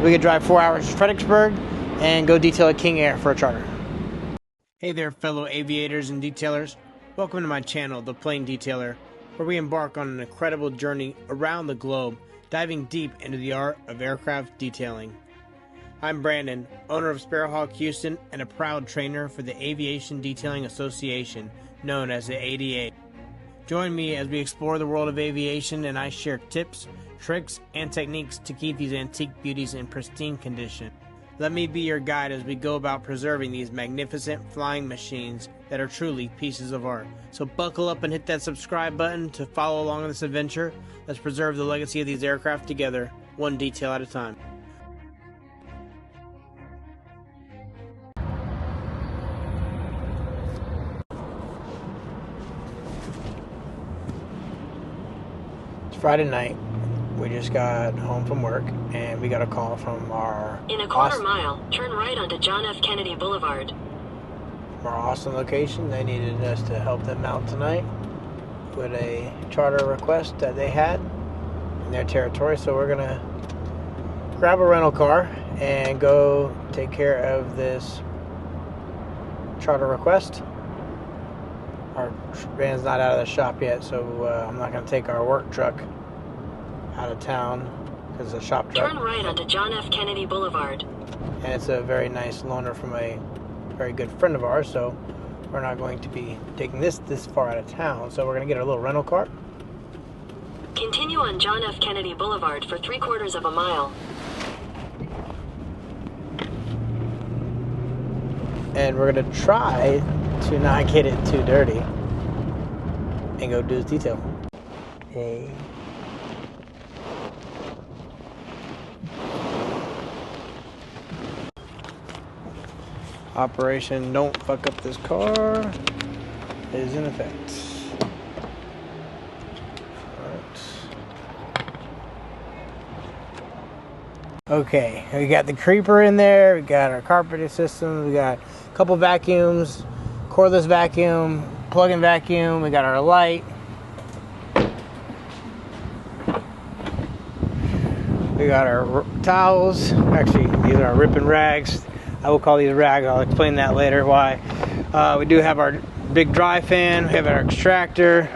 we could drive 4 hours to Fredericksburg and go detail at King Air for a charter. Hey there, fellow aviators and detailers. Welcome to my channel, The Plane Detailer, where we embark on an incredible journey around the globe, diving deep into the art of aircraft detailing. I'm Brandon, owner of Sparrowhawk Houston and a proud trainer for the Aviation Detailing Association, known as the ADA. Join me as we explore the world of aviation and I share tips, tricks, and techniques to keep these antique beauties in pristine condition. Let me be your guide as we go about preserving these magnificent flying machines that are truly pieces of art. So buckle up and hit that subscribe button to follow along on this adventure. Let's preserve the legacy of these aircraft together, one detail at a time. It's Friday night. We just got home from work and we got a call from our In a quarter mile, turn right onto John F. Kennedy Boulevard. Our Austin location. They needed us to help them out tonight with a charter request that they had in their territory. So we're gonna grab a rental car and go take care of this charter request. Our van's not out of the shop yet, so I'm not gonna take our work truck out of town because it's a shop truck. Turn right onto John F. Kennedy Boulevard. And it's a very nice loaner from a very good friend of ours, so we're not going to be taking this far out of town. So we're going to get a little rental car. Continue on John F. Kennedy Boulevard for 3/4 of a mile. And we're going to try to not get it too dirty and go do this detail. Hey. Operation Don't Fuck Up This Car is in effect. Alright. Okay, we got the creeper in there, we got our carpeting system, we got a couple vacuums, cordless vacuum, plug-in vacuum, we got our light. We got our towels, actually these are our ripping rags. I will call these rags. I'll explain that later why. We do have our big dry fan. We have our extractor.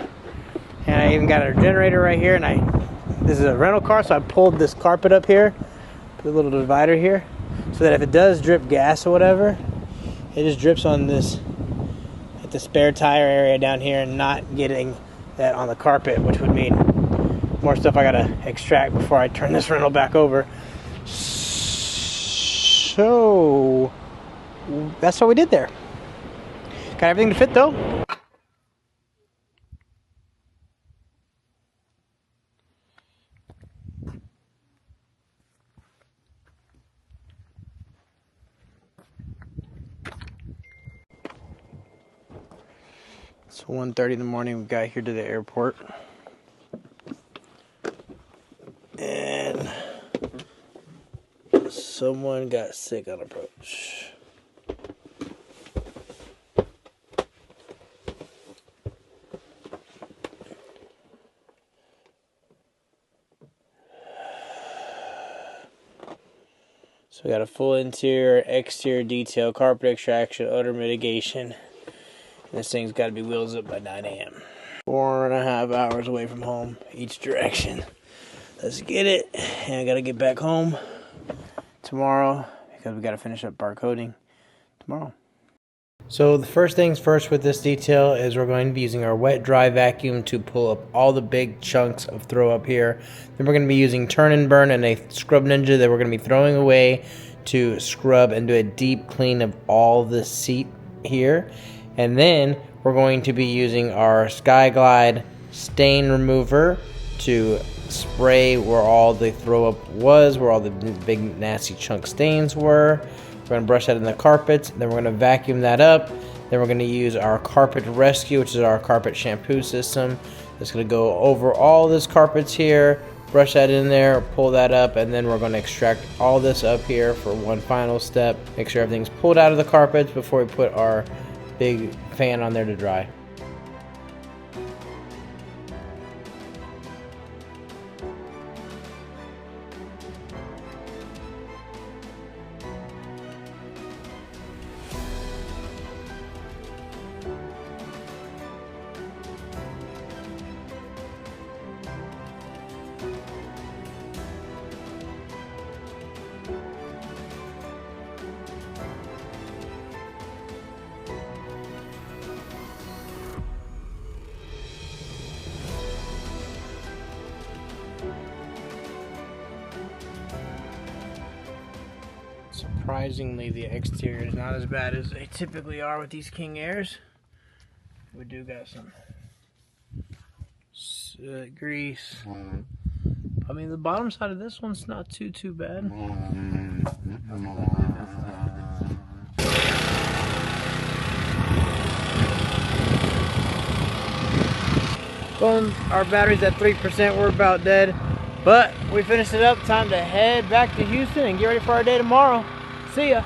And I even got our generator right here. And this is a rental car, so I pulled this carpet up here. Put a little divider here. So that if it does drip gas or whatever, it just drips on this, at the spare tire area down here and not getting that on the carpet, which would mean more stuff I gotta extract before I turn this rental back over. So that's what we did there. Got everything to fit though. It's 1:30 in the morning. We got here to the airport. And someone got sick on approach. So we got a full interior, exterior detail, carpet extraction, odor mitigation. And this thing's got to be wheels up by 9 a.m. 4.5 hours away from home, each direction. Let's get it. And I got to get back home tomorrow because we got to finish up barcoding tomorrow. So the first things first with this detail is we're going to be using our wet dry vacuum to pull up all the big chunks of throw up here. Then we're going to be using turn and burn and a scrub ninja that we're going to be throwing away to scrub and do a deep clean of all the seat here. And then we're going to be using our Skyglide Stain Remover to spray where all the throw up was, where all the big nasty chunk stains were. We're going to brush that in the carpets, then we're going to vacuum that up. Then we're going to use our carpet rescue, which is our carpet shampoo system. It's going to go over all this carpets here, brush that in there, pull that up, and then we're going to extract all this up here for one final step. Make sure everything's pulled out of the carpets before we put our big fan on there to dry. Surprisingly, the exterior is not as bad as they typically are with these King Airs. We do got some grease. I mean, the bottom side of this one's not too bad. Well, our battery's at 3%, we're about dead. But we finished it up, time to head back to Houston and get ready for our day tomorrow. See ya.